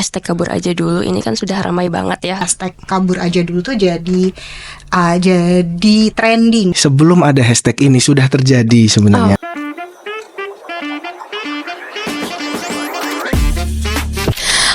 hashtag kabur aja dulu ini kan sudah ramai banget ya. Hashtag kabur aja dulu tuh jadi trending. Sebelum ada hashtag ini sudah terjadi sebenarnya.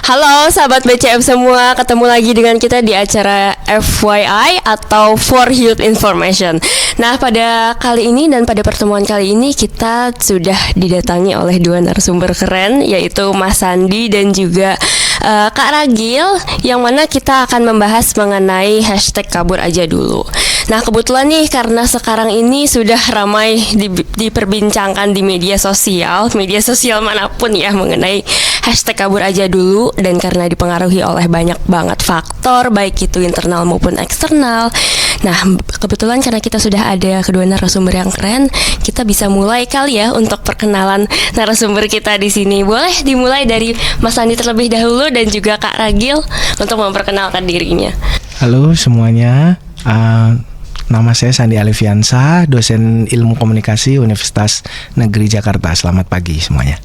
Halo sahabat BCM semua, ketemu lagi dengan kita di acara FYI atau For Youth Information. Nah, pada kali ini dan pada pertemuan kali ini kita sudah didatangi oleh dua narasumber keren, yaitu Mas Sandi dan juga Kak Ragil, yang mana kita akan membahas mengenai hashtag kabur aja dulu. Nah, kebetulan nih karena sekarang ini sudah ramai diperbincangkan di media sosial manapun ya mengenai hashtag kabur aja dulu, dan karena dipengaruhi oleh banyak banget faktor baik itu internal maupun eksternal. Nah, kebetulan karena kita sudah ada kedua narasumber yang keren, kita bisa mulai kali ya untuk perkenalan narasumber kita di sini. Boleh dimulai dari Mas Sandi terlebih dahulu dan juga Kak Ragil untuk memperkenalkan dirinya. Halo semuanya. Nama saya Sandi Alifiansa, dosen ilmu komunikasi Universitas Negeri Jakarta. Selamat pagi semuanya.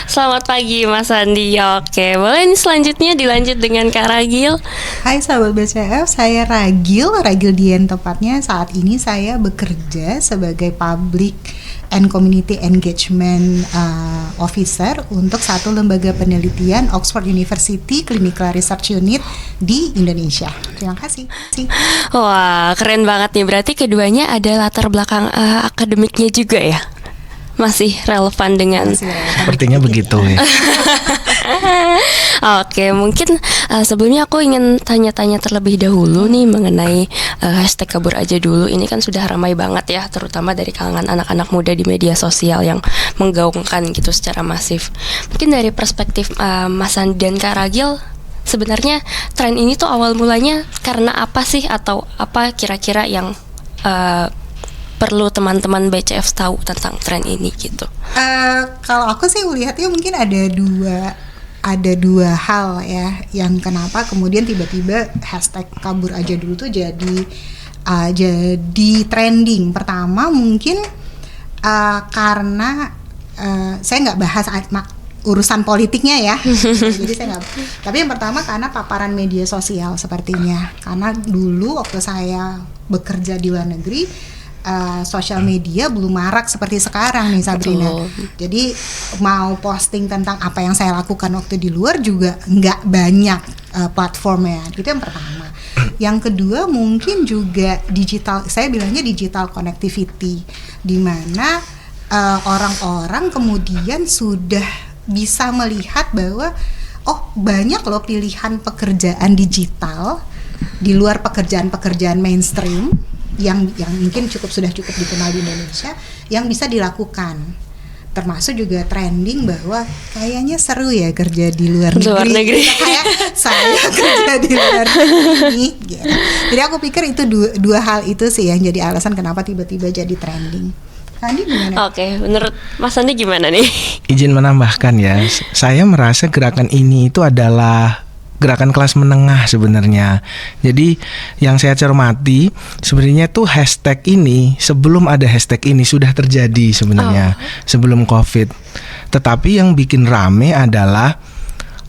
Selamat pagi Mas Sandi. Oke, boleh nih selanjutnya dilanjut dengan Kak Ragil. Hai sahabat BCF, saya Ragil Dian tepatnya. Saat ini saya bekerja sebagai Public and Community Engagement Officer untuk satu lembaga penelitian Oxford University Clinical Research Unit di Indonesia. Terima kasih. Wah, keren banget nih. Berarti keduanya ada latar belakang akademiknya juga ya? Masih relevan dengan sepertinya begitu ya. Oke, mungkin sebelumnya aku ingin tanya-tanya terlebih dahulu nih mengenai hashtag kabur aja dulu. Ini kan sudah ramai banget ya, terutama dari kalangan anak-anak muda di media sosial yang menggaungkan gitu secara masif. Mungkin dari perspektif Mas Sandi dan Kak Ragil, sebenarnya tren ini tuh awal mulanya karena apa sih, atau apa kira-kira yang perlu teman-teman BCF tahu tentang tren ini gitu? Kalau aku sih melihatnya mungkin ada dua hal ya yang kenapa kemudian tiba-tiba hashtag kabur aja dulu tuh jadi trending. Pertama mungkin karena saya nggak bahas urusan politiknya ya. Jadi saya nggak. Tapi yang pertama karena paparan media sosial sepertinya. Karena dulu waktu saya bekerja di luar negeri, sosial media belum marak seperti sekarang nih Sabrina. Betul. Jadi mau posting tentang apa yang saya lakukan waktu di luar juga nggak banyak platformnya. Itu yang pertama. Yang kedua mungkin juga digital. Saya bilangnya digital connectivity, di mana orang-orang kemudian sudah bisa melihat bahwa banyak loh pilihan pekerjaan digital di luar pekerjaan-pekerjaan mainstream yang mungkin sudah cukup dikenal di Indonesia yang bisa dilakukan. Termasuk juga trending bahwa kayaknya seru ya kerja di luar negeri. Kayak saya kerja di luar negeri gitu. Jadi aku pikir itu dua hal itu sih yang jadi alasan kenapa tiba-tiba jadi trending. Sandi gimana? Oke, menurut Mas Sandi gimana nih? Izin menambahkan ya, saya merasa gerakan ini itu adalah gerakan kelas menengah sebenarnya. Jadi yang saya cermati sebenarnya tuh hashtag ini sebelum ada hashtag ini sudah terjadi sebenarnya sebelum COVID. Tetapi yang bikin rame adalah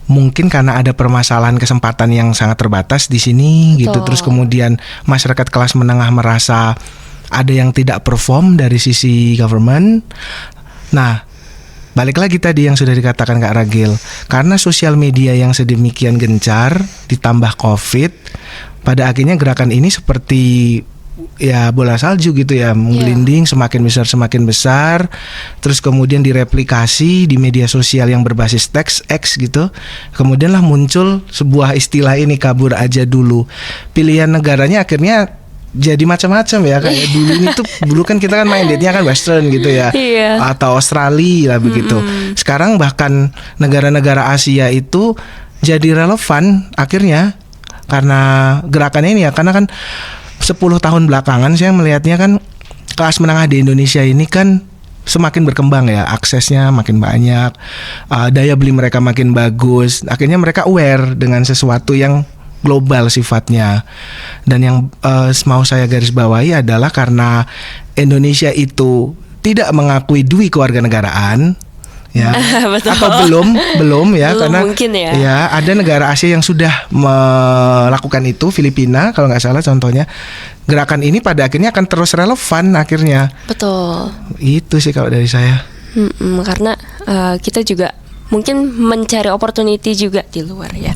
mungkin karena ada permasalahan kesempatan yang sangat terbatas di sini. Betul. Gitu. Terus kemudian masyarakat kelas menengah merasa ada yang tidak perform dari sisi government. Nah, balik lagi tadi yang sudah dikatakan Kak Ragil, karena sosial media yang sedemikian gencar ditambah COVID, pada akhirnya gerakan ini seperti ya bola salju gitu ya, menggelinding semakin besar, terus kemudian direplikasi di media sosial yang berbasis teks X gitu. Kemudianlah muncul sebuah istilah ini, kabur aja dulu. Pilihan negaranya akhirnya jadi macam-macam ya, kayak dulu kan kita kan mindednya kan western gitu ya, atau Australia lah begitu. Sekarang bahkan negara-negara Asia itu jadi relevan akhirnya karena gerakan ini ya, karena kan 10 tahun belakangan saya melihatnya kan kelas menengah di Indonesia ini kan semakin berkembang ya, aksesnya makin banyak, daya beli mereka makin bagus, akhirnya mereka aware dengan sesuatu yang global sifatnya. Dan yang mau saya garis bawahi adalah karena Indonesia itu tidak mengakui dui kewarganegaraan, ya. Betul. Atau belum ya, Belum karena mungkin ya. ada negara Asia yang sudah melakukan itu, Filipina kalau nggak salah contohnya. Gerakan ini pada akhirnya akan terus relevan akhirnya. Betul. Itu sih kalau dari saya. Karena kita juga mungkin mencari opportunity juga di luar ya.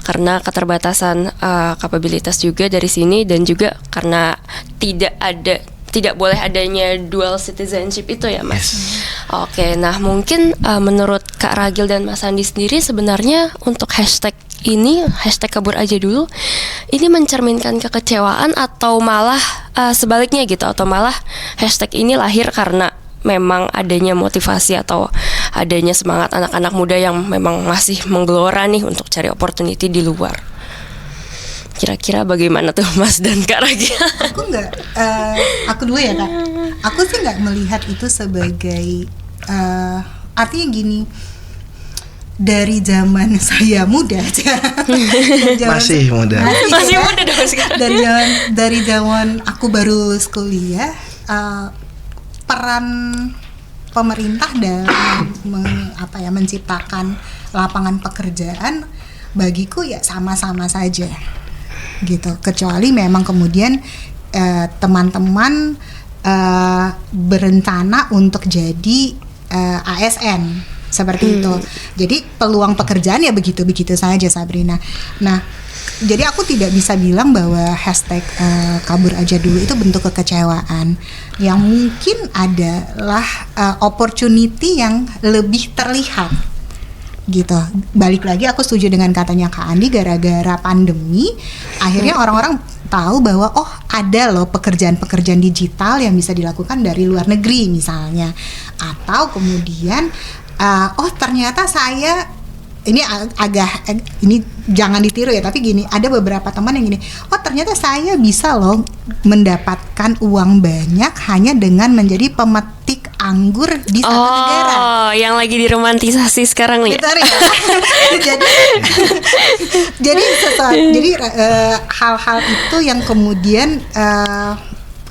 Karena keterbatasan kapabilitas juga dari sini, dan juga karena tidak boleh adanya dual citizenship itu ya Mas. Oke, nah mungkin menurut Kak Ragil dan Mas Andi sendiri, sebenarnya untuk hashtag ini, hashtag kabur aja dulu, ini mencerminkan kekecewaan atau malah sebaliknya gitu, atau malah hashtag ini lahir karena memang adanya motivasi atau adanya semangat anak-anak muda yang memang masih menggelora nih untuk cari opportunity di luar. Kira-kira bagaimana tuh Mas dan Kak Ragil? Aku dulu ya Kak. Aku sih nggak melihat itu sebagai artinya gini. Dari zaman saya muda aja. Masih muda. Masih muda dong sekarang. Dari zaman aku baru lulus kuliah, peran pemerintah dalam menciptakan lapangan pekerjaan bagiku ya sama-sama saja. Gitu, kecuali memang kemudian teman-teman berencana untuk jadi ASN seperti itu. Jadi peluang pekerjaan ya begitu-begitu saja, Sabrina. Nah, jadi aku tidak bisa bilang bahwa hashtag kabur aja dulu itu bentuk kekecewaan. Yang mungkin adalah opportunity yang lebih terlihat. Gitu. Balik lagi aku setuju dengan katanya Kak Andi, gara-gara pandemi akhirnya orang-orang tahu bahwa oh ada loh pekerjaan-pekerjaan digital yang bisa dilakukan dari luar negeri misalnya, atau kemudian oh ternyata saya ini ini jangan ditiru ya, tapi gini, ada beberapa teman yang gini, oh ternyata saya bisa loh mendapatkan uang banyak hanya dengan menjadi pemetik anggur di satu negara. Oh, yang lagi diromantisasi sekarang nih. Betul ya. jadi hal-hal itu yang kemudian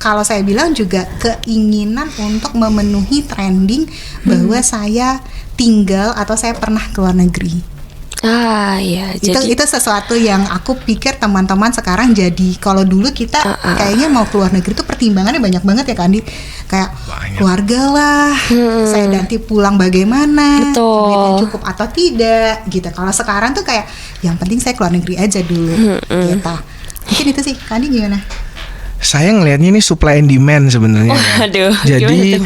kalau saya bilang juga keinginan untuk memenuhi trending bahwa saya tinggal atau saya pernah ke luar negeri. Iya. Itu sesuatu yang aku pikir teman-teman sekarang jadi, kalau dulu kita kayaknya mau ke luar negeri itu pertimbangannya banyak banget ya Kandi, kayak keluarga lah, saya nanti pulang bagaimana, duitnya cukup atau tidak gitu. Kalau sekarang tuh kayak yang penting saya ke luar negeri aja dulu gitu. Mungkin itu sih. Kandi gimana? Saya ngelihatnya ini supply and demand sebenarnya. Waduh, jadi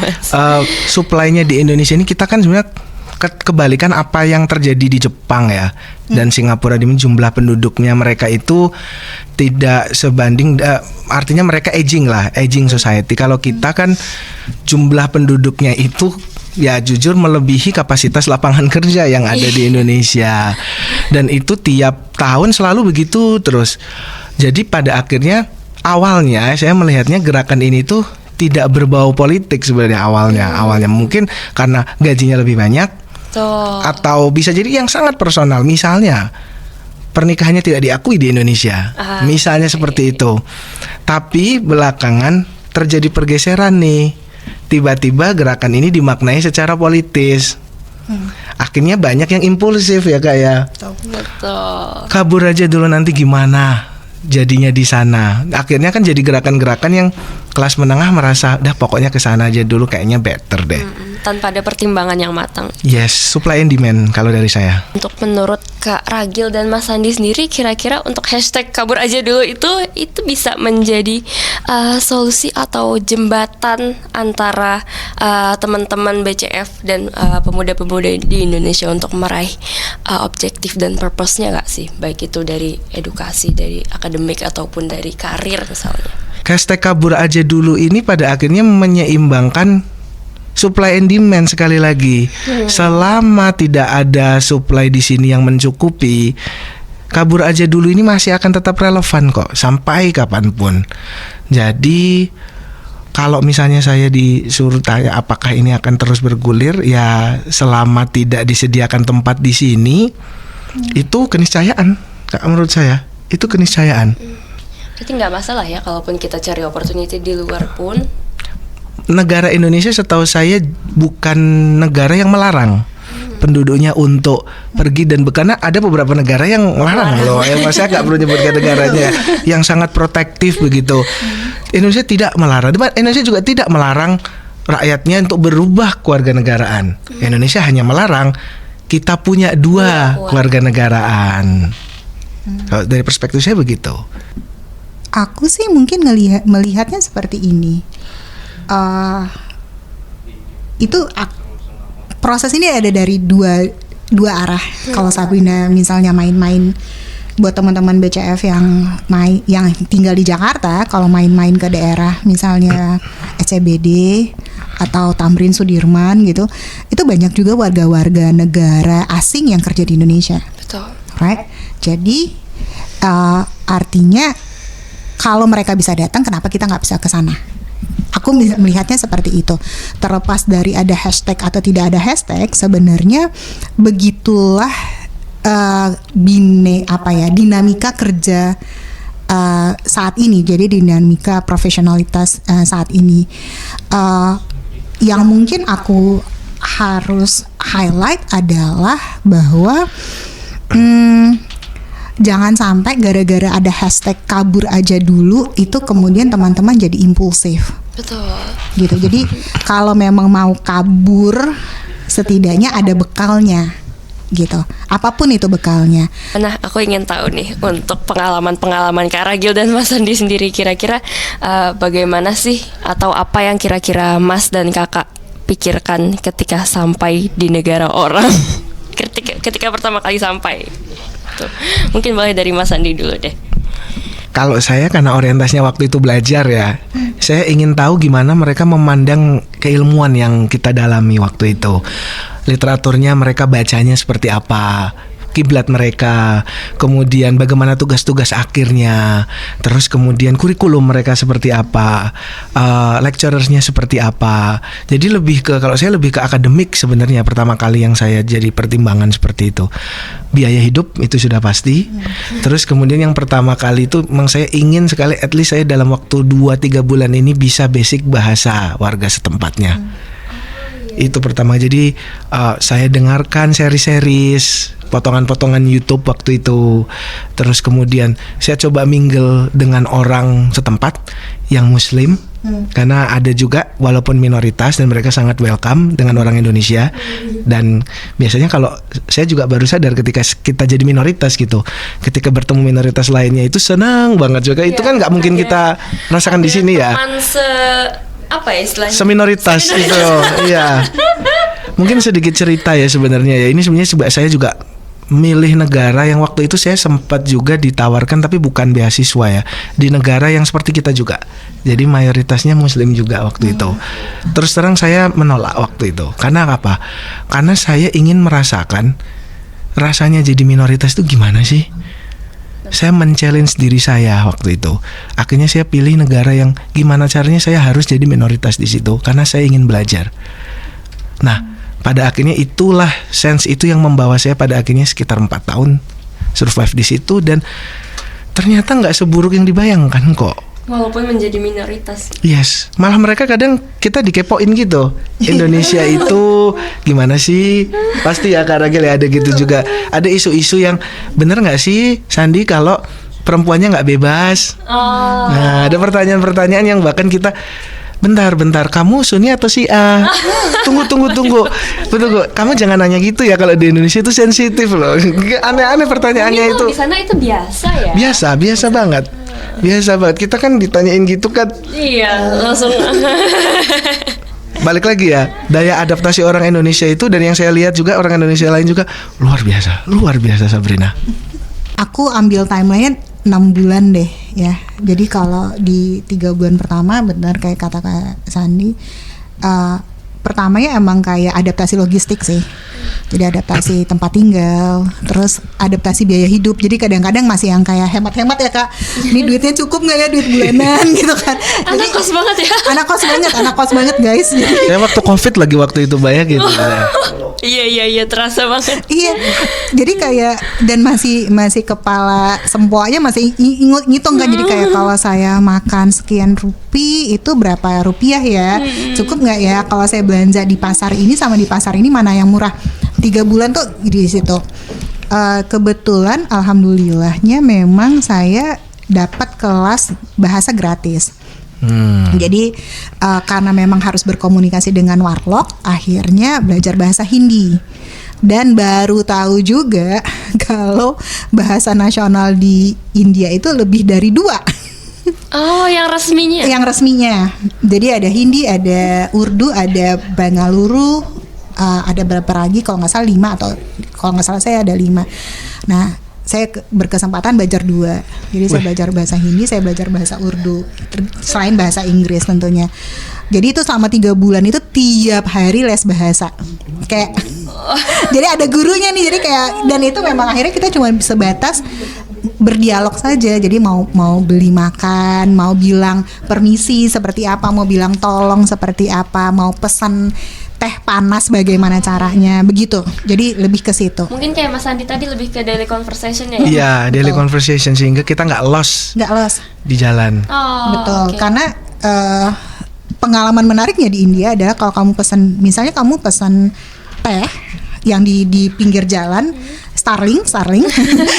supply-nya di Indonesia ini kita kan sebenarnya kebalikan apa yang terjadi di Jepang ya dan Singapura, di jumlah penduduknya mereka itu tidak sebanding, artinya mereka aging society. Kalau kita kan jumlah penduduknya itu ya jujur melebihi kapasitas lapangan kerja yang ada di Indonesia, dan itu tiap tahun selalu begitu terus. Jadi pada akhirnya awalnya saya melihatnya gerakan ini tuh tidak berbau politik sebenarnya awalnya mungkin karena gajinya lebih banyak. Atau bisa jadi yang sangat personal, misalnya pernikahannya tidak diakui di Indonesia, misalnya seperti itu. Tapi belakangan terjadi pergeseran nih, tiba-tiba gerakan ini dimaknai secara politis. Akhirnya banyak yang impulsif ya Kak ya. Betul. Kabur aja dulu nanti gimana jadinya di sana. Akhirnya kan jadi gerakan-gerakan yang kelas menengah merasa dah pokoknya ke sana aja dulu kayaknya better deh. Tanpa ada pertimbangan yang matang. Yes, supply and demand kalau dari saya. Untuk menurut Kak Ragil dan Mas Andi sendiri, kira-kira untuk hashtag kabur aja dulu itu bisa menjadi solusi atau jembatan antara teman-teman BCF dan pemuda-pemuda di Indonesia untuk meraih objektif dan purpose-nya nggak sih? Baik itu dari edukasi, dari akademik ataupun dari karir misalnya. Hashtag kabur aja dulu ini pada akhirnya menyeimbangkan supply and demand sekali lagi. Selama tidak ada supply di sini yang mencukupi, kabur aja dulu ini masih akan tetap relevan kok sampai kapanpun. Jadi kalau misalnya saya disuruh tanya apakah ini akan terus bergulir, ya selama tidak disediakan tempat di sini, itu keniscayaan. Menurut saya itu keniscayaan. Berarti nggak masalah ya kalaupun kita cari opportunity di luar pun. Negara Indonesia setahu saya bukan negara yang melarang. penduduknya untuk pergi dan karena ada beberapa negara yang melarang loh. Saya nggak perlu nyebutkan negaranya yang sangat protektif begitu. Indonesia tidak melarang. Indonesia juga tidak melarang rakyatnya untuk berubah kewarganegaraan. Indonesia hanya melarang kita punya dua kewarganegaraan. Kalau dari perspektif saya begitu. Aku sih mungkin melihatnya seperti ini. Proses ini ada dari dua arah. Kalau Sabrina misalnya main-main, buat teman-teman BCF yang tinggal di Jakarta, kalau main-main ke daerah misalnya SCBD atau Tamrin Sudirman gitu, itu banyak juga warga-warga negara asing yang kerja di Indonesia. Betul. Right? Jadi artinya kalau mereka bisa datang, kenapa kita nggak bisa ke sana? Aku melihatnya seperti itu. Terlepas dari ada hashtag atau tidak ada hashtag, sebenarnya begitulah dinamika kerja saat ini. Jadi dinamika profesionalitas saat ini. Yang mungkin aku harus highlight adalah bahwa jangan sampai gara-gara ada hashtag kabur aja dulu itu kemudian teman-teman jadi impulsif. Betul. Gitu. Jadi kalau memang mau kabur, setidaknya ada bekalnya. Gitu. Apapun itu bekalnya. Nah, aku ingin tahu nih untuk pengalaman-pengalaman Kak Ragil dan Mas Andi sendiri, kira-kira bagaimana sih atau apa yang kira-kira Mas dan Kakak pikirkan ketika sampai di negara orang? ketika pertama kali sampai. Tuh. Mungkin boleh dari Mas Andi dulu deh. Kalau saya karena orientasinya waktu itu belajar ya, saya ingin tahu gimana mereka memandang keilmuan yang kita dalami waktu itu. Literaturnya mereka bacanya seperti apa, kiblat mereka, kemudian bagaimana tugas-tugas akhirnya, terus kemudian kurikulum mereka seperti apa, lecturersnya seperti apa. Jadi kalau saya lebih ke akademik sebenarnya pertama kali yang saya jadi pertimbangan seperti itu. Biaya hidup itu sudah pasti. Terus kemudian yang pertama kali itu memang saya ingin sekali at least saya dalam waktu 2-3 bulan ini bisa basic bahasa warga setempatnya. Itu pertama. Jadi saya dengarkan seri-series, potongan-potongan YouTube waktu itu. Terus kemudian saya coba mingle dengan orang setempat yang Muslim, karena ada juga walaupun minoritas dan mereka sangat welcome dengan orang Indonesia. Dan biasanya kalau saya juga baru sadar ketika kita jadi minoritas gitu, ketika bertemu minoritas lainnya itu senang banget juga. Itu kan nggak mungkin kita rasakan di sini ya. Apa ya istilahnya? Seminoritas itu, iya. Mungkin sedikit cerita ya sebenarnya ya. Ini sebenarnya saya juga milih negara yang waktu itu saya sempat juga ditawarkan tapi bukan beasiswa ya, di negara yang seperti kita juga. Jadi mayoritasnya Muslim juga waktu itu. Terus terang saya menolak waktu itu. Karena apa? Karena saya ingin merasakan rasanya jadi minoritas itu gimana sih? Saya men-challenge diri saya waktu itu. Akhirnya saya pilih negara yang gimana caranya saya harus jadi minoritas di situ karena saya ingin belajar. Nah, pada akhirnya itulah sense itu yang membawa saya pada akhirnya sekitar 4 tahun survive di situ dan ternyata nggak seburuk yang dibayangkan kok. Walaupun menjadi minoritas. Yes, malah mereka kadang kita dikepoin gitu. Indonesia itu gimana sih? Pasti ya Kak Ragil ya ada gitu juga. Ada isu-isu yang bener nggak sih Sandi kalau perempuannya nggak bebas? Nah ada pertanyaan-pertanyaan yang bahkan kita Bentar, kamu Sunni atau Syiah? Tunggu. Kamu jangan nanya gitu ya, kalau di Indonesia itu sensitif loh. Aneh-aneh pertanyaannya itu. Di sana itu biasa ya? Biasa banget. Biasa banget. Kita kan ditanyain gitu kan. Iya, langsung. Balik lagi ya, daya adaptasi orang Indonesia itu dan yang saya lihat juga orang Indonesia lain juga luar biasa Sabrina. Aku ambil timeline 6 bulan deh ya. Jadi kalau di 3 bulan pertama benar kayak kata Kak Sandi, pertamanya emang kayak adaptasi logistik sih. Jadi adaptasi tempat tinggal, terus adaptasi biaya hidup. Jadi kadang-kadang masih yang kayak hemat-hemat ya Kak. Ini duitnya cukup nggak ya, duit bulanan gitu kan. Anak kos banget ya. Anak kos banget guys. Jadi, saya waktu COVID lagi waktu itu bayangin gitu. Iya terasa banget. Iya. Jadi kayak dan masih kepala sempoanya masih ngitung kan. Jadi kayak kalau saya makan sekian itu berapa rupiah ya? Cukup nggak ya kalau saya belanja di pasar ini sama di pasar ini mana yang murah? 3 bulan tuh di situ. Kebetulan alhamdulillahnya memang saya dapat kelas bahasa gratis. Jadi karena memang harus berkomunikasi dengan warlock, akhirnya belajar bahasa Hindi. Dan baru tahu juga kalau bahasa nasional di India itu lebih dari 2. Oh, yang resminya? Yang resminya. Jadi ada Hindi, ada Urdu, ada Bangaluru, ada berapa lagi kalau nggak salah 5 atau kalau nggak salah saya ada 5. Nah, saya berkesempatan belajar 2. Jadi saya belajar bahasa Hindi, saya belajar bahasa Urdu, selain bahasa Inggris tentunya. Jadi itu selama 3 bulan itu tiap hari les bahasa. Kayak jadi ada gurunya nih, jadi kayak, dan itu memang akhirnya kita cuma sebatas berdialog saja. Jadi mau beli makan, mau bilang permisi seperti apa, mau bilang tolong seperti apa, mau pesan teh panas bagaimana caranya, begitu. Jadi lebih ke situ. Mungkin kayak Mas Andi tadi lebih ke daily conversation ya? Iya, daily conversation, sehingga kita nggak lost di jalan. Oh, betul. okay. Karena pengalaman menariknya di India adalah kalau kamu pesan, misalnya kamu pesan teh yang di pinggir jalan, Starling.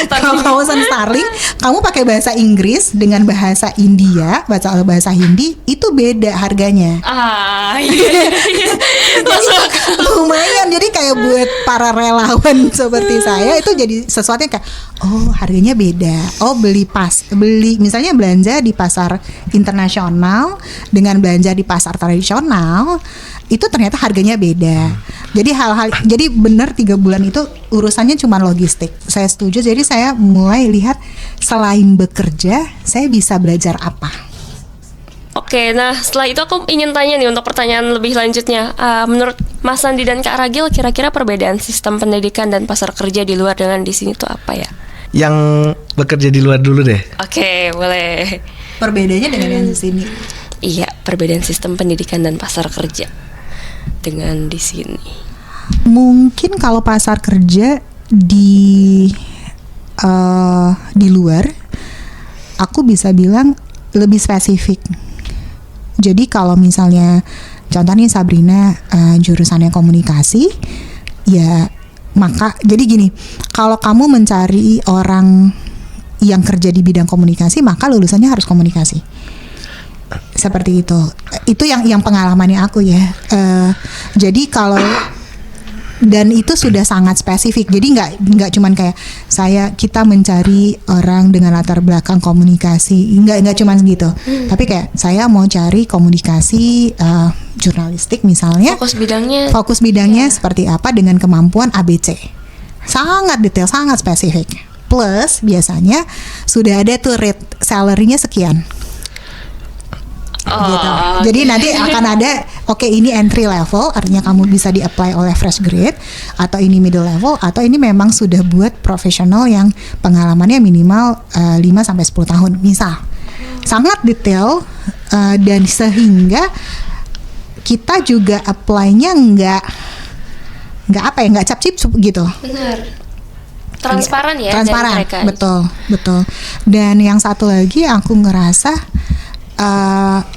Kalau kamu pesan Starling, kamu pakai bahasa Inggris dengan bahasa India, bahasa Hindi, itu beda harganya. Iya. Lumayan, jadi kayak buat para relawan seperti saya itu jadi sesuatu yang kayak, oh harganya beda. Oh beli misalnya belanja di pasar internasional dengan belanja di pasar tradisional, itu ternyata harganya beda. Jadi benar 3 bulan itu urusannya cuma logistik. Saya setuju. Jadi saya mulai lihat selain bekerja, saya bisa belajar apa. Oke, nah setelah itu aku ingin tanya nih untuk pertanyaan lebih lanjutnya. Menurut Mas Andi dan Kak Ragil, kira-kira perbedaan sistem pendidikan dan pasar kerja di luar dengan di sini tuh apa ya? Yang bekerja di luar dulu deh. Oke, boleh. Perbedaannya dengan yang di sini. Iya, perbedaan sistem pendidikan dan pasar kerja dengan di sini. Mungkin kalau pasar kerja di luar, aku bisa bilang lebih spesifik. Jadi kalau misalnya contohnya Sabrina jurusannya komunikasi, ya maka jadi gini, kalau kamu mencari orang yang kerja di bidang komunikasi, maka lulusannya harus komunikasi. Seperti itu. Itu yang pengalamannya aku ya. Jadi kalau, dan itu sudah sangat spesifik. Jadi nggak cuman kayak kita mencari orang dengan latar belakang komunikasi, nggak cuman gitu. Tapi kayak saya mau cari komunikasi jurnalistik misalnya. Fokus bidangnya seperti apa dengan kemampuan ABC. Sangat detail, sangat spesifik. Plus biasanya sudah ada tuh rate salary-nya sekian. Gitu. Jadi nanti akan ada, oke, ini entry level, artinya kamu bisa di-apply oleh fresh grade, atau ini middle level, atau ini memang sudah buat profesional yang pengalamannya minimal 5-10 tahun misal. Sangat detail, dan sehingga kita juga apply-nya nggak cap-cip gitu. Benar. Transparan ya. Transparan, dari mereka. Betul. Dan yang satu lagi aku ngerasa,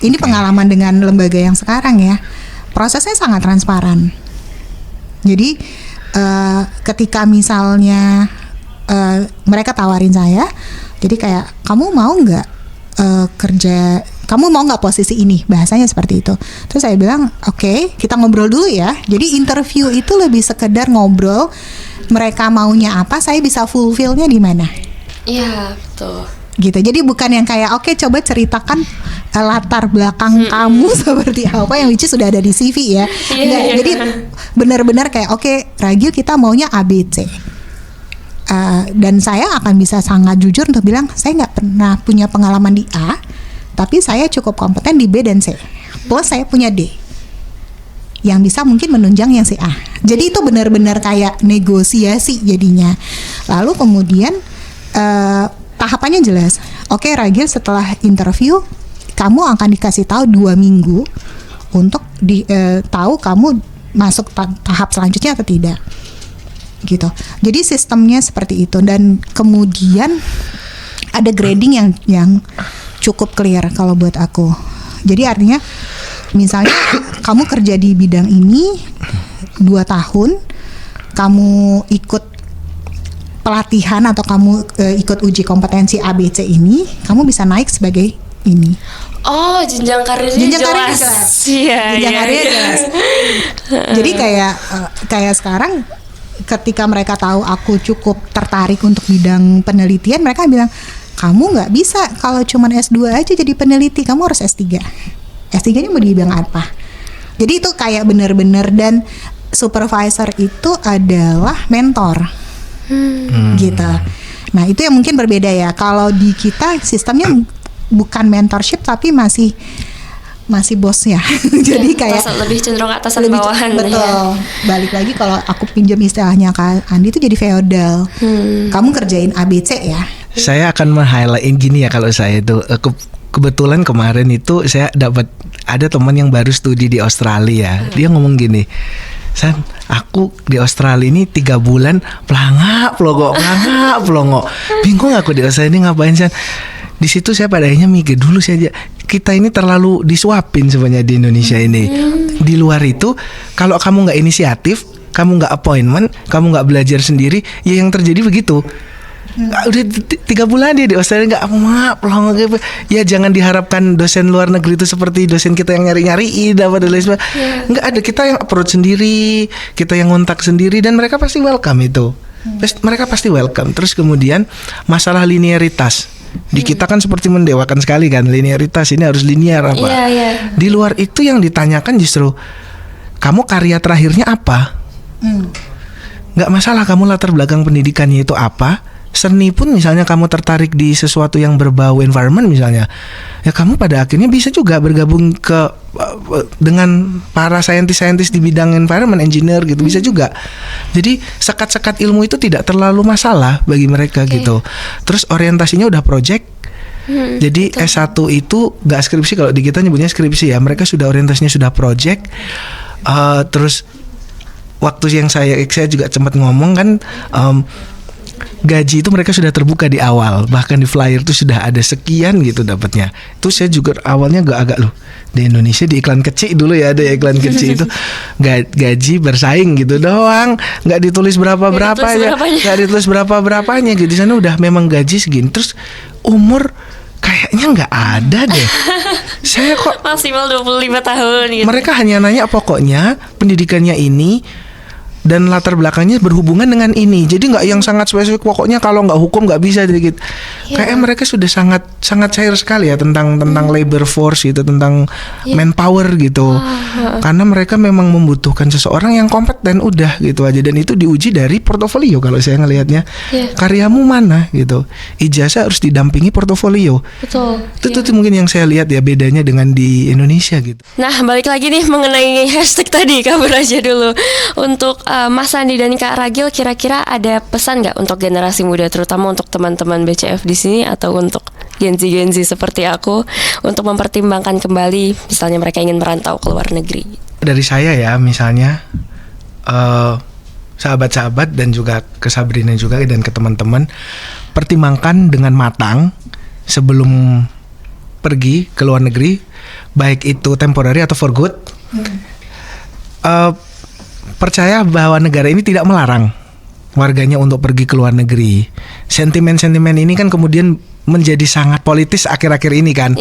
ini pengalaman dengan lembaga yang sekarang ya, prosesnya sangat transparan. Jadi ketika misalnya mereka tawarin saya, jadi kayak kamu mau nggak kerja, kamu mau nggak posisi ini, bahasanya seperti itu. Terus saya bilang oke, kita ngobrol dulu ya. Jadi interview itu lebih sekedar ngobrol, mereka maunya apa, saya bisa fulfillnya di mana. Iya, betul. Gitu. Jadi bukan yang kayak oke, coba ceritakan latar belakang kamu seperti apa, yang which is sudah ada di CV ya. Jadi benar-benar kayak oke, Ragil, kita maunya ABC. Dan saya akan bisa sangat jujur untuk bilang saya nggak pernah punya pengalaman di A, tapi saya cukup kompeten di B dan C. Plus saya punya D yang bisa mungkin menunjang yang si A. Jadi itu benar-benar kayak negosiasi jadinya. Lalu kemudian tahapannya jelas. Oke, Ragil, setelah interview kamu akan dikasih tahu 2 minggu untuk tahu kamu masuk tahap selanjutnya atau tidak. Gitu. Jadi sistemnya seperti itu, dan kemudian ada grading yang cukup clear kalau buat aku. Jadi artinya misalnya kamu kerja di bidang ini 2 tahun, kamu ikut pelatihan atau kamu ikut uji kompetensi ABC ini, kamu bisa naik sebagai ini. Oh, jenjang karirnya jelas. Iya, Jenjang karirnya jelas. Jadi kayak sekarang ketika mereka tahu aku cukup tertarik untuk bidang penelitian, mereka bilang, kamu nggak bisa kalau cuman S2 aja jadi peneliti, kamu harus S3. S3-nya mau di bidang apa? Jadi itu kayak bener-bener, dan supervisor itu adalah mentor. Gitu. Nah, itu yang mungkin berbeda ya. Kalau di kita sistemnya bukan mentorship tapi masih bosnya. Jadi kayak lebih cenderung atasan bawahan. Betul. Ya. Balik lagi kalau aku pinjam istilahnya Kak Andi itu jadi feodal. Kamu kerjain ABC ya. Saya akan meng-highlight gini ya, kalau saya itu kebetulan kemarin itu saya dapat ada teman yang baru studi di Australia. Dia ngomong gini, San, aku di Australia ini 3 bulan pelangak pelongo. Bingung aku di Australia ini ngapain, San? Di situ saya pada akhirnya mikir dulu saja, kita ini terlalu disuapin sebenarnya di Indonesia ini. Di luar itu, kalau kamu nggak inisiatif, kamu nggak appointment, kamu nggak belajar sendiri, ya yang terjadi begitu. Udah 3 bulan dia di Australia nggak pelongo gitu. Ya jangan diharapkan dosen luar negeri itu seperti dosen kita yang nyari-nyari dapat dan lain sebagainya. Nggak ada, kita yang approach sendiri, kita yang ngontak sendiri, dan mereka pasti welcome itu. Mereka pasti welcome. Terus kemudian masalah linearitas. Di kita kan seperti mendewakan sekali kan, linearitas ini harus linear apa. Di luar itu yang ditanyakan justru kamu karya terakhirnya apa. Nggak masalah kamu latar belakang pendidikannya itu apa. Seni pun misalnya kamu tertarik di sesuatu yang berbau environment misalnya, ya kamu pada akhirnya bisa juga bergabung dengan para saintis-saintis di bidang environment, engineer gitu, bisa juga. Jadi sekat-sekat ilmu itu tidak terlalu masalah bagi mereka gitu. Terus orientasinya udah project. Jadi betul. S1 itu nggak skripsi, kalau di kita nyebutnya skripsi ya. Mereka sudah orientasinya sudah project. Terus waktu yang saya juga sempat ngomong kan, gaji itu mereka sudah terbuka di awal, bahkan di flyer itu sudah ada sekian gitu dapatnya. Itu saya juga awalnya agak loh, di Indonesia di iklan kecil dulu ya, ada iklan kecil itu gaji bersaing gitu doang, nggak ditulis berapanya, nggak ditulis berapanya gitu. Di sana udah memang gaji segini, terus umur kayaknya nggak ada deh. Saya kok maksimal 25 tahun gitu. Mereka hanya nanya pokoknya pendidikannya ini dan latar belakangnya berhubungan dengan ini. Jadi nggak yang sangat spesifik, pokoknya kalau nggak hukum nggak bisa dikit. Kayaknya mereka sudah sangat cair sekali ya tentang labor force gitu, tentang manpower gitu. Karena mereka memang membutuhkan seseorang yang kompeten, udah gitu aja. Dan itu diuji dari portofolio kalau saya ngelihatnya. Karyamu mana gitu. Ijazah harus didampingi portofolio. Betul. Itu mungkin yang saya lihat ya bedanya dengan di Indonesia gitu. Nah, balik lagi nih mengenai hashtag tadi, kabur aja dulu. Untuk Mas Andi dan Kak Ragil, kira-kira ada pesan nggak untuk generasi muda, terutama untuk teman-teman BCF di sini atau untuk Gen Z seperti aku, untuk mempertimbangkan kembali misalnya mereka ingin merantau ke luar negeri? Dari saya ya, misalnya sahabat-sahabat dan juga ke Sabrina juga dan ke teman-teman, pertimbangkan dengan matang sebelum pergi ke luar negeri, baik itu temporary atau for good. Percaya bahwa negara ini tidak melarang warganya untuk pergi ke luar negeri. Sentimen-sentimen ini kan kemudian menjadi sangat politis akhir-akhir ini kan.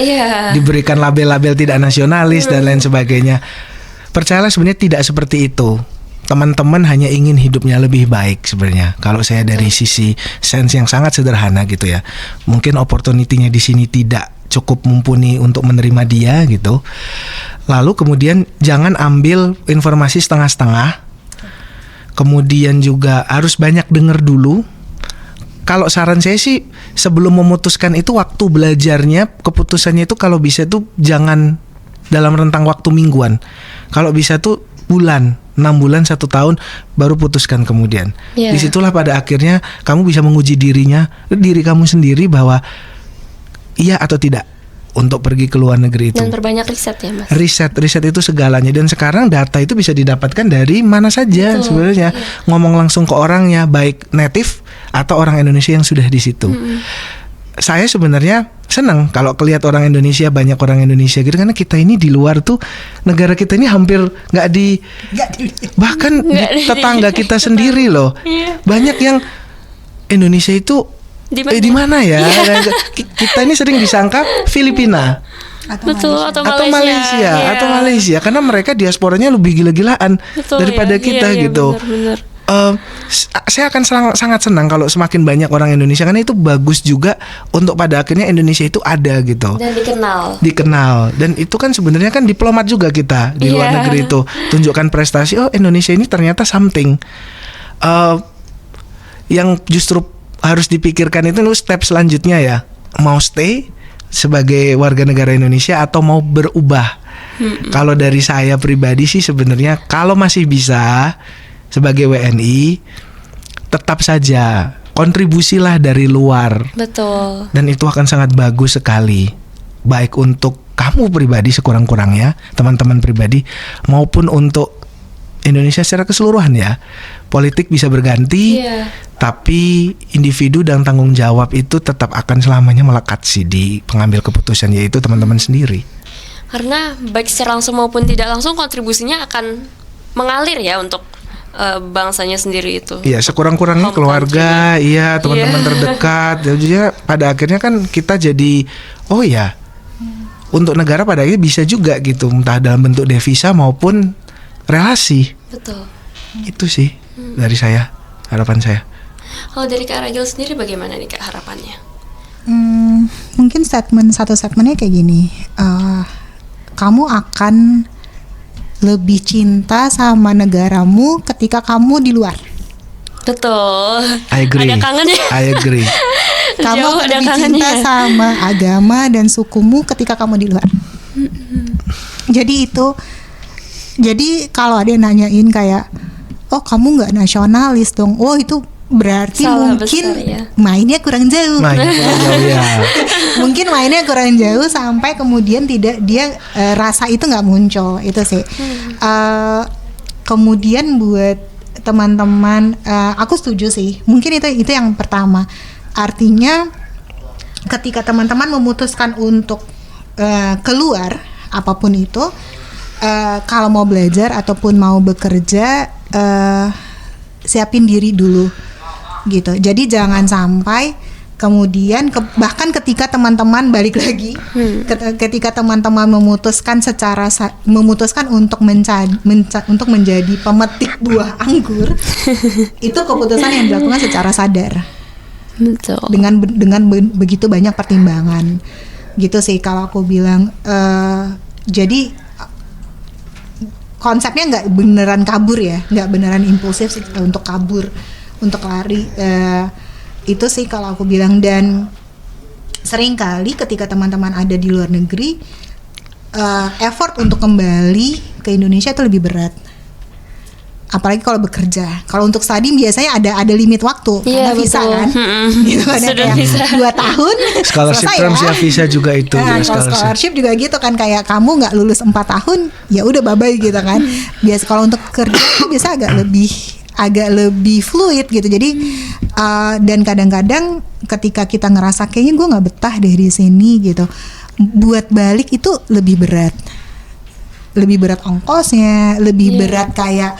Diberikan label-label tidak nasionalis dan lain sebagainya. Percayalah sebenarnya tidak seperti itu. Teman-teman hanya ingin hidupnya lebih baik sebenarnya. Kalau saya dari sisi sense yang sangat sederhana gitu ya. Mungkin opportunity-nya di sini tidak cukup mumpuni untuk menerima dia gitu. Lalu kemudian jangan ambil informasi setengah-setengah. Kemudian juga harus banyak dengar dulu. Kalau saran saya sih sebelum memutuskan itu waktu belajarnya, keputusannya itu kalau bisa tuh jangan dalam rentang waktu mingguan. Kalau bisa tuh bulan, 6 bulan, 1 tahun baru putuskan kemudian. Disitulah pada akhirnya kamu bisa menguji diri kamu sendiri bahwa iya atau tidak untuk pergi ke luar negeri itu. Dan perbanyak riset ya Mas. Riset itu segalanya. Dan sekarang data itu bisa didapatkan dari mana saja sebenarnya. Ngomong langsung ke orangnya, baik native atau orang Indonesia yang sudah di situ. saya sebenarnya senang kalau kelihat orang Indonesia, banyak orang Indonesia gitu, karena kita ini di luar tuh, negara kita ini hampir nggak di, bahkan di tetangga kita sendiri loh, banyak yang Indonesia itu di mana ya? Kita ini sering disangka Filipina. Atau Malaysia, karena mereka diasporanya lebih gila-gilaan daripada kita gitu. Benar. Saya akan sangat senang kalau semakin banyak orang Indonesia, karena itu bagus juga untuk pada akhirnya Indonesia itu ada gitu dan dikenal, dan itu kan sebenarnya kan diplomat juga kita di luar negeri itu, tunjukkan prestasi, oh Indonesia ini ternyata something. Yang justru harus dipikirkan itu step selanjutnya ya, mau stay sebagai warga negara Indonesia atau mau berubah. Kalau dari saya pribadi sih sebenarnya kalau masih bisa sebagai WNI, tetap saja kontribusilah dari luar. Betul. Dan itu akan sangat bagus sekali, baik untuk kamu pribadi sekurang-kurangnya, teman-teman pribadi, maupun untuk Indonesia secara keseluruhan ya. Politik bisa berganti, tapi individu dan tanggung jawab itu tetap akan selamanya melekat sih di pengambil keputusan, yaitu teman-teman sendiri. Karena baik secara langsung maupun tidak langsung kontribusinya akan mengalir ya untuk bangsanya sendiri itu. Iya, sekurang-kurangnya keluarga, iya teman-teman terdekat. Jadi pada akhirnya kan kita jadi, oh ya, untuk negara pada akhirnya bisa juga gitu, entah dalam bentuk devisa maupun relasi. Betul. Itu sih dari saya, harapan saya. Kalau dari Kak Ragil sendiri bagaimana nih Kak harapannya? Mungkin satu statementnya kayak gini, kamu akan lebih cinta sama negaramu ketika kamu di luar. Betul. I agree. Ada kangen ya? I agree. Kamu Jauh ada lebih kangennya. cinta sama agama dan sukumu ketika kamu di luar. Jadi kalau ada yang nanyain kayak, oh kamu nggak nasionalis dong, oh itu berarti Salah mungkin besar, ya. mainnya kurang jauh. Ya. Mungkin mainnya kurang jauh sampai kemudian rasa itu nggak muncul, itu sih. Kemudian buat teman-teman, aku setuju sih. Mungkin itu yang pertama. Artinya ketika teman-teman memutuskan untuk keluar apapun itu, kalau mau belajar ataupun mau bekerja, siapin diri dulu gitu. Jadi jangan sampai kemudian bahkan ketika teman-teman balik lagi, ketika teman-teman memutuskan untuk menjadi pemetik buah anggur, itu keputusan yang dilakukan secara sadar. Betul. Dengan begitu banyak pertimbangan. Gitu sih kalau aku bilang. Jadi konsepnya nggak beneran kabur ya, nggak beneran impulsif untuk kabur, untuk lari. Itu sih kalau aku bilang. Dan seringkali ketika teman-teman ada di luar negeri, effort untuk kembali ke Indonesia itu lebih berat. Apalagi kalau bekerja. Kalau untuk study biasanya ada limit waktu, karena visa kan. Gitu kan, Sudah kayak visa. 2 tahun Scholarship selesai terms ya. ya, visa juga itu. Nah, kalau scholarship juga gitu kan, kayak kamu nggak lulus 4 tahun, ya udah bye-bye gitu kan. Biasa kalau untuk kerja itu biasa agak lebih fluid gitu. Jadi dan kadang-kadang ketika kita ngerasa kayaknya gue nggak betah dari sini gitu, buat balik itu lebih berat ongkosnya, lebih berat kayak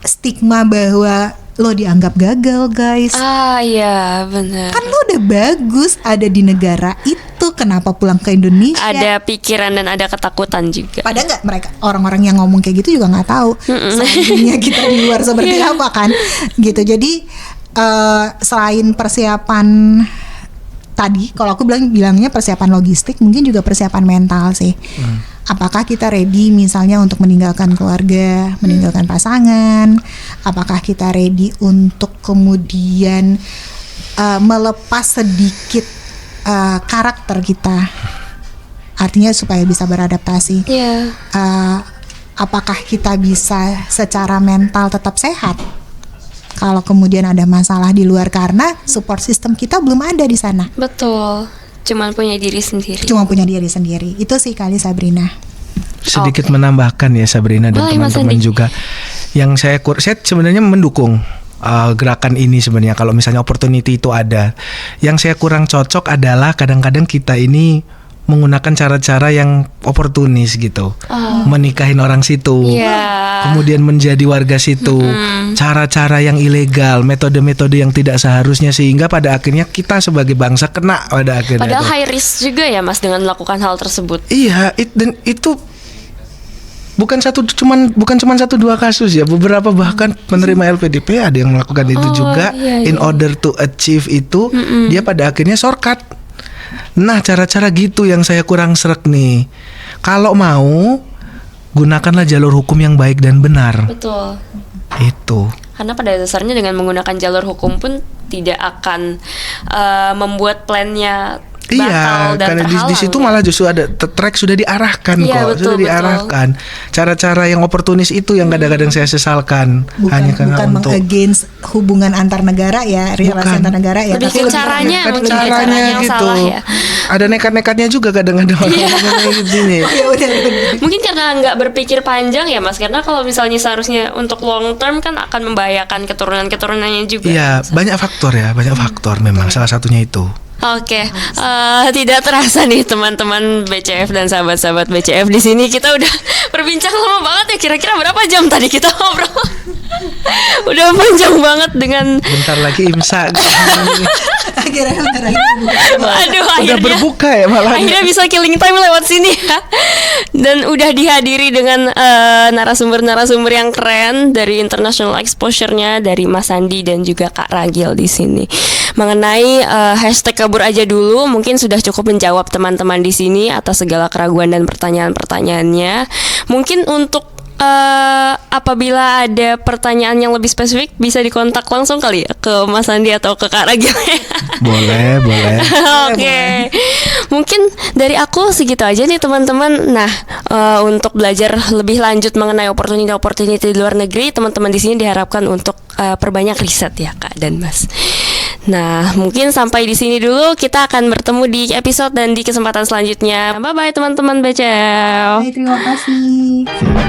stigma bahwa lo dianggap gagal guys. Iya benar. Kan lo udah bagus ada di negara itu, kenapa pulang ke Indonesia? Ada pikiran dan ada ketakutan juga. Padahal nggak, mereka orang-orang yang ngomong kayak gitu juga nggak tahu sebenarnya kita di luar seperti apa kan, gitu. Jadi selain persiapan tadi, kalau aku bilangnya persiapan logistik, mungkin juga persiapan mental sih. Apakah kita ready misalnya untuk meninggalkan keluarga, meninggalkan pasangan? Apakah kita ready untuk kemudian melepas sedikit karakter kita? Artinya supaya bisa beradaptasi. Iya. Apakah kita bisa secara mental tetap sehat kalau kemudian ada masalah di luar, karena support system kita belum ada di sana. Betul. Cuman punya diri sendiri. Cuma punya diri sendiri. Itu sih kali Sabrina. Sedikit Oke. menambahkan ya Sabrina dan Boleh, Mas teman-teman Andi. juga. Yang saya sebenarnya mendukung gerakan ini sebenarnya. Kalau misalnya opportunity itu ada, yang saya kurang cocok adalah kadang-kadang kita ini menggunakan cara-cara yang oportunis gitu, menikahin orang situ, kemudian menjadi warga situ, cara-cara yang ilegal, metode-metode yang tidak seharusnya, sehingga pada akhirnya kita sebagai bangsa kena pada akhirnya. Padahal high risk juga ya Mas dengan melakukan hal tersebut. Iya, dan itu bukan cuma satu dua kasus ya, beberapa bahkan penerima LPDP ada yang melakukan itu juga. In order to achieve itu, dia pada akhirnya shortcut. Nah, cara-cara gitu yang saya kurang srek nih. Kalau mau, gunakanlah jalur hukum yang baik dan benar. Betul. Itu. Karena pada dasarnya dengan menggunakan jalur hukum pun tidak akan membuat plannya batal Iya, dan karena terhalang. di situ malah justru ada track sudah diarahkan Iya, kok, sudah diarahkan. Cara-cara yang oportunis itu yang kadang-kadang saya sesalkan. Hanya karena bukan untuk meng-against hubungan antar negara ya, relasi Bukan. antar negara ya, Lebih ke caranya, kan mungkin caranya yang gitu. salah ya. Ada nekat-nekatnya juga kadang-kadang orang gini. Ya udah. Mungkin karena nggak berpikir panjang ya Mas, karena kalau misalnya seharusnya untuk long term kan akan membahayakan keturunan-keturunannya juga. Iya, banyak faktor memang, salah satunya itu. Oke, tidak terasa nih teman-teman BCF dan sahabat-sahabat BCF di sini kita udah berbincang lama banget ya. Kira-kira berapa jam tadi kita ngobrol? Udah panjang banget dengan. Bentar lagi imsak. Akhirnya bentar lagi. Aduh, Udah akhirnya berbuka ya malah. akhirnya bisa killing time lewat sini ya. Dan udah dihadiri dengan narasumber-narasumber yang keren dari international exposure-nya dari Mas Andi dan juga Kak Ragil di sini. Mengenai hashtag kabur aja dulu, mungkin sudah cukup menjawab teman-teman di sini atas segala keraguan dan pertanyaan-pertanyaannya. Mungkin untuk apabila ada pertanyaan yang lebih spesifik bisa dikontak langsung kali ya ke Mas Andi atau ke Kak Ragil. Boleh. Oke. Mungkin dari aku segitu aja nih teman-teman. Nah, untuk belajar lebih lanjut mengenai opportunity di luar negeri, teman-teman di sini diharapkan untuk perbanyak riset ya Kak dan Mas. Nah, mungkin sampai di sini dulu. Kita akan bertemu di episode dan di kesempatan selanjutnya. Bye bye teman-teman BCL. Terima kasih.